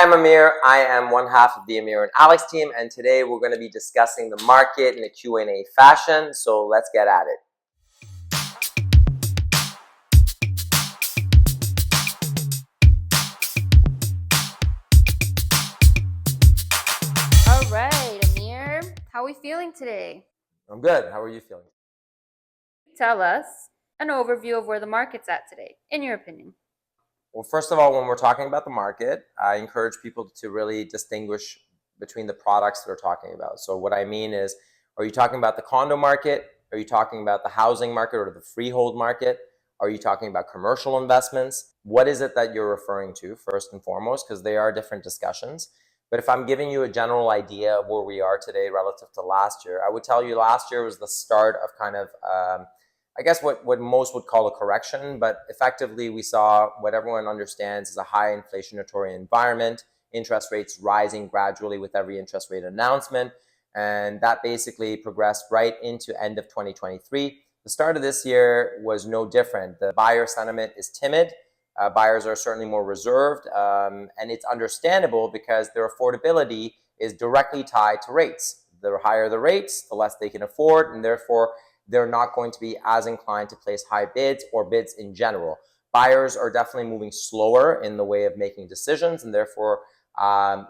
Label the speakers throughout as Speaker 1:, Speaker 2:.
Speaker 1: Hi, I'm Amir. I am one half of the Amir and Aleks team, and today we're going to be discussing the market in a Q&A fashion, so let's get at it.
Speaker 2: All right, Amir, how are we feeling today?
Speaker 1: I'm good. How are you feeling?
Speaker 2: Tell us an overview of where the market's at today, in your opinion.
Speaker 1: Well, first of all, when we're talking about the market, I encourage people to really distinguish between the products they're talking about. So what I mean is, are you talking about the condo market? Are you talking about the housing market or the freehold market? Are you talking about commercial investments? What is it that you're referring to, first and foremost, because they are different discussions. But if I'm giving you a general idea of where we are today relative to last year, I would tell you last year was the start of kind of I guess what most would call a correction, but effectively we saw what everyone understands is a high inflationary environment, interest rates rising gradually with every interest rate announcement, and that basically progressed right into end of 2023. The start of this year was no different. The buyer sentiment is timid. Buyers are certainly more reserved, and it's understandable because their affordability is directly tied to rates. The higher the rates, the less they can afford, and therefore they're not going to be as inclined to place high bids or bids in general. Buyers are definitely moving slower in the way of making decisions, and therefore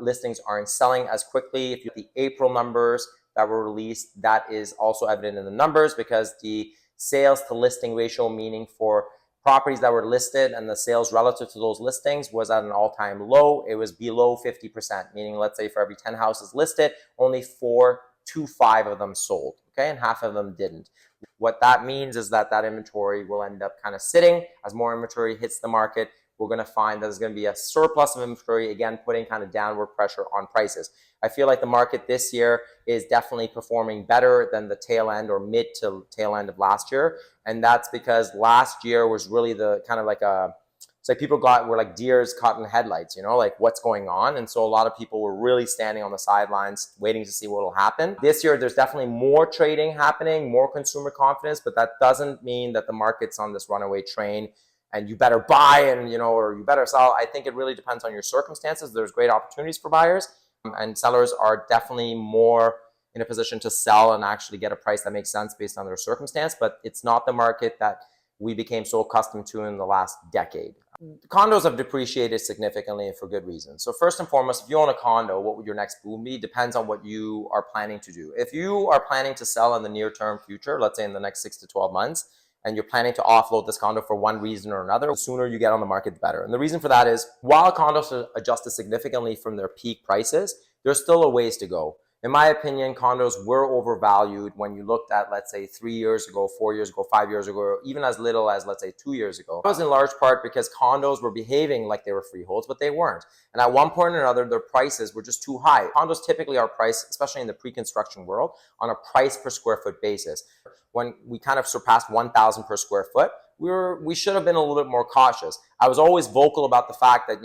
Speaker 1: listings aren't selling as quickly. If you look at the April numbers that were released, that is also evident in the numbers because the sales to listing ratio, meaning for properties that were listed and the sales relative to those listings, was at an all-time low. It was below 50%, meaning let's say for every 10 houses listed, only 4 to 5 of them sold, okay, and half of them didn't. What that means is that inventory will end up kind of sitting. As more inventory hits the market, we're going to find that there's going to be a surplus of inventory, again, putting kind of downward pressure on prices. I feel like the market this year is definitely performing better than the tail end or mid to tail end of last year. And that's because last year was really the kind of like it's like people were like deers caught in headlights, like what's going on. And so a lot of people were really standing on the sidelines waiting to see what will happen. This year, there's definitely more trading happening, more consumer confidence, but that doesn't mean that the market's on this runaway train and you better buy and, or you better sell. I think it really depends on your circumstances. There's great opportunities for buyers, and sellers are definitely more in a position to sell and actually get a price that makes sense based on their circumstance, but it's not the market that we became so accustomed to in the last decade. Condos have depreciated significantly and for good reason. So first and foremost, if you own a condo, what would your next boom be? Depends on what you are planning to do. If you are planning to sell in the near-term future, let's say in the next 6 to 12 months, and you're planning to offload this condo for one reason or another, the sooner you get on the market, the better. And the reason for that is, while condos have adjusted significantly from their peak prices, there's still a ways to go. In my opinion, condos were overvalued when you looked at, let's say, 3 years ago, 4 years ago, 5 years ago, or even as little as, let's say, 2 years ago. That was in large part because condos were behaving like they were freeholds, but they weren't. And at one point or another, their prices were just too high. Condos typically are priced, especially in the pre-construction world, on a price per square foot basis. When we kind of surpassed 1,000 per square foot, we should have been a little bit more cautious. I was always vocal about the fact that,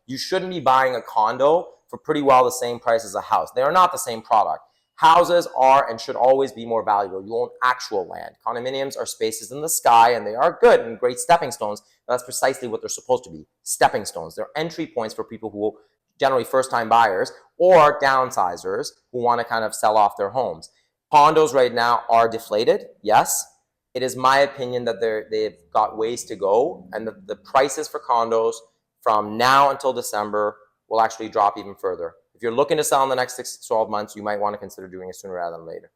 Speaker 1: you shouldn't be buying a condo for pretty well the same price as a house. They are not the same product. Houses are and should always be more valuable. You own actual land. Condominiums are spaces in the sky, and they are good and great stepping stones. That's precisely what they're supposed to be, stepping stones. They're entry points for people who generally first-time buyers or downsizers who want to kind of sell off their homes. Condos right now are deflated, yes. It is my opinion that they've got ways to go, and the prices for condos from now until December will actually drop even further. If you're looking to sell in the next 6 to 12 months, you might want to consider doing it sooner rather than later.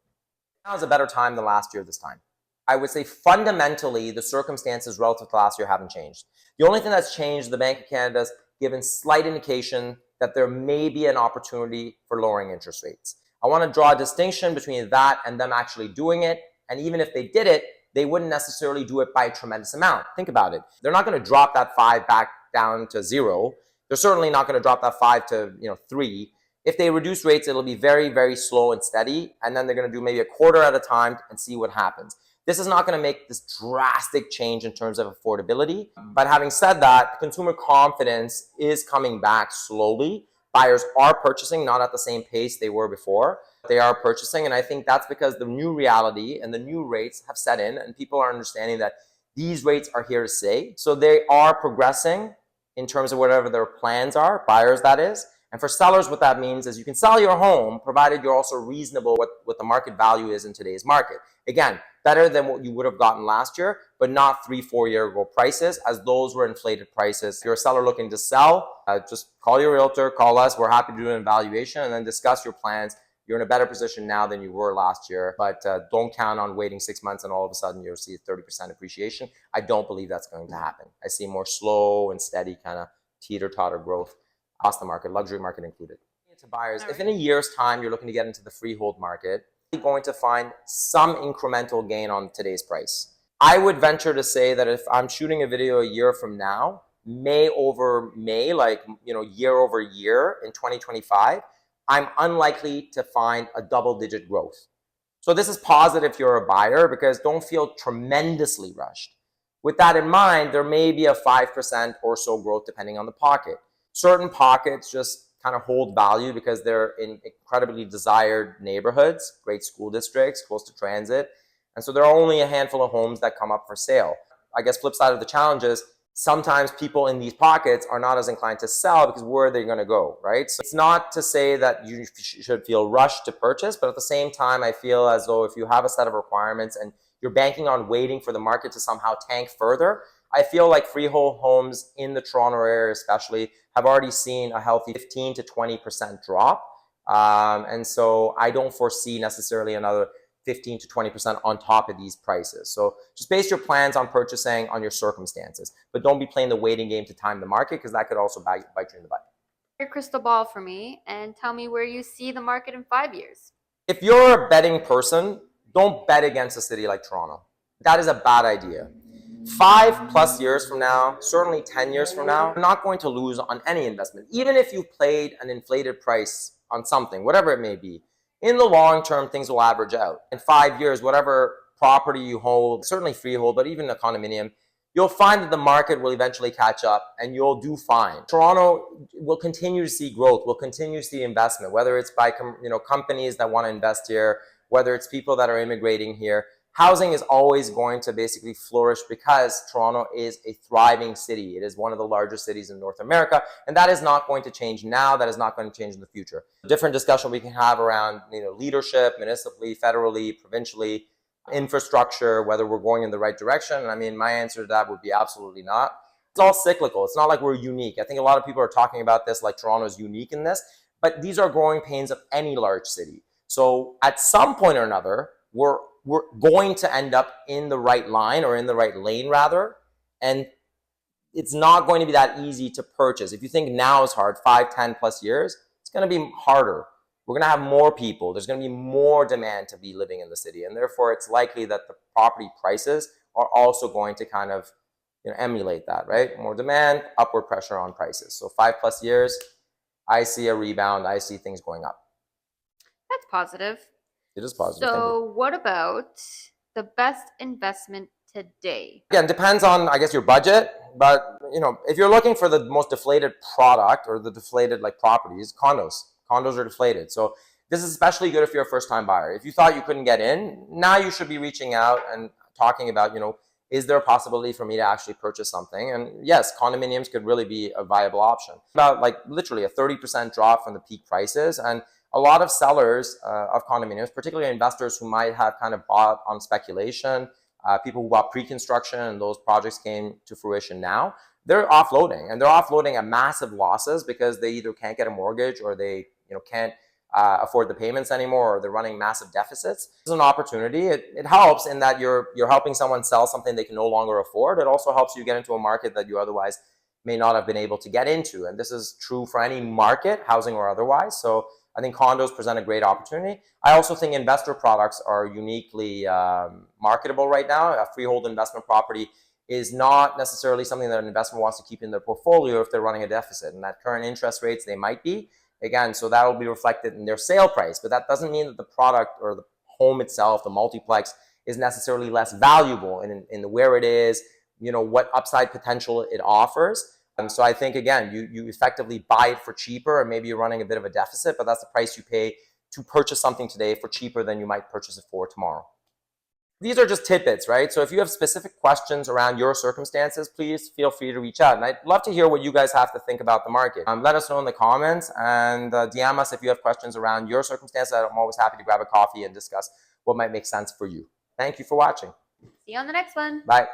Speaker 1: Now is a better time than last year this time. I would say fundamentally, the circumstances relative to last year haven't changed. The only thing that's changed, the Bank of Canada's given slight indication that there may be an opportunity for lowering interest rates. I want to draw a distinction between that and them actually doing it. And even if they did it, they wouldn't necessarily do it by a tremendous amount. Think about it. They're not going to drop that 5 back down to 0. They're certainly not going to drop that 5 to 3. If they reduce rates, it'll be very, very slow and steady. And then they're going to do maybe a quarter at a time and see what happens. This is not going to make this drastic change in terms of affordability. But having said that, consumer confidence is coming back slowly. Buyers are purchasing, not at the same pace they were before. They are purchasing, and I think that's because the new reality and the new rates have set in, and people are understanding that these rates are here to stay. So they are progressing in terms of whatever their plans are, buyers that is, And for sellers, what that means is you can sell your home provided you're also reasonable what the market value is in today's market. Again, better than what you would have gotten last year, but not 3-4 year ago prices, as those were inflated prices. If you're a seller looking to sell, just call your realtor, call us. We're happy to do an evaluation and then discuss your plans. You're in a better position now than you were last year, but don't count on waiting 6 months and all of a sudden you'll see 30% appreciation. I don't believe that's going to happen. I see more slow and steady kind of teeter-totter growth across the market, luxury market included. To buyers, if in a year's time you're looking to get into the freehold market, you're going to find some incremental gain on today's price. I would venture to say that if I'm shooting a video a year from now, May over May, like year over year in 2025, I'm unlikely to find a double-digit growth. So this is positive if you're a buyer, because don't feel tremendously rushed. With that in mind, there may be a 5% or so growth depending on the pocket. Certain pockets just kind of hold value because they're in incredibly desired neighborhoods, great school districts, close to transit. And so there are only a handful of homes that come up for sale. I guess flip side of the challenge is sometimes people in these pockets are not as inclined to sell because where are they going to go, right? So it's not to say that you should feel rushed to purchase, but at the same time, I feel as though if you have a set of requirements and you're banking on waiting for the market to somehow tank further, I feel like freehold homes in the Toronto area especially have already seen a healthy 15 to 20% drop. And so I don't foresee necessarily another 15 to 20% on top of these prices. So just base your plans on purchasing on your circumstances, but don't be playing the waiting game to time the market, because that could also bite you in the butt.
Speaker 2: Your crystal ball for me and tell me where you see the market in 5 years.
Speaker 1: If you're a betting person, don't bet against a city like Toronto. That is a bad idea. 5+ years from now, certainly 10 years from now, you're not going to lose on any investment. Even if you played an inflated price on something, whatever it may be, in the long term, things will average out. In 5 years, whatever property you hold, certainly freehold, but even a condominium, you'll find that the market will eventually catch up and you'll do fine. Toronto will continue to see growth, will continue to see investment, whether it's by companies that want to invest here, whether it's people that are immigrating here. Housing is always going to basically flourish because Toronto is a thriving city. It is one of the largest cities in North America, and that is not going to change now. That is not going to change in the future. Different discussion we can have around leadership, municipally, federally, provincially, infrastructure, whether we're going in the right direction. I mean, my answer to that would be absolutely not. It's all cyclical. It's not like we're unique. I think a lot of people are talking about this like Toronto is unique in this, but these are growing pains of any large city. So at some point or another, we're going to end up in the right line, or in the right lane rather, and it's not going to be that easy to purchase. If you think now is hard, 5-10+ years, it's going to be harder. We're going to have more people. There's going to be more demand to be living in the city, and therefore it's likely that the property prices are also going to kind of emulate that, right? More demand, upward pressure on prices. So 5+ years, I see a rebound. I see things going up.
Speaker 2: That's positive.
Speaker 1: It is positive.
Speaker 2: So what about the best investment today?
Speaker 1: Again, depends on, I guess, your budget. But, if you're looking for the most deflated product or the deflated properties, condos. Condos are deflated. So this is especially good if you're a first-time buyer. If you thought you couldn't get in, now you should be reaching out and talking about, is there a possibility for me to actually purchase something? And yes, condominiums could really be a viable option. About literally a 30% drop from the peak prices. And a lot of sellers of condominiums, particularly investors who might have kind of bought on speculation, people who bought pre-construction and those projects came to fruition now, they're offloading. And they're offloading at massive losses because they either can't get a mortgage or they can't afford the payments anymore, or they're running massive deficits. It's an opportunity. It helps in that you're helping someone sell something they can no longer afford. It also helps you get into a market that you otherwise may not have been able to get into. And this is true for any market, housing or otherwise. So I think condos present a great opportunity. I also think investor products are uniquely marketable right now. A freehold investment property is not necessarily something that an investor wants to keep in their portfolio if they're running a deficit. And at current interest rates, they might be. Again, so that will be reflected in their sale price. But that doesn't mean that the product or the home itself, the multiplex, is necessarily less valuable in where it is, what upside potential it offers. So I think, again, you effectively buy it for cheaper, and maybe you're running a bit of a deficit, but that's the price you pay to purchase something today for cheaper than you might purchase it for tomorrow. these are just tidbits, right? So if you have specific questions around your circumstances, please feel free to reach out. And I'd love to hear what you guys have to think about the market. Let us know in the comments and DM us if you have questions around your circumstances. I'm always happy to grab a coffee and discuss what might make sense for you. Thank you for watching.
Speaker 2: See you on the next one.
Speaker 1: Bye.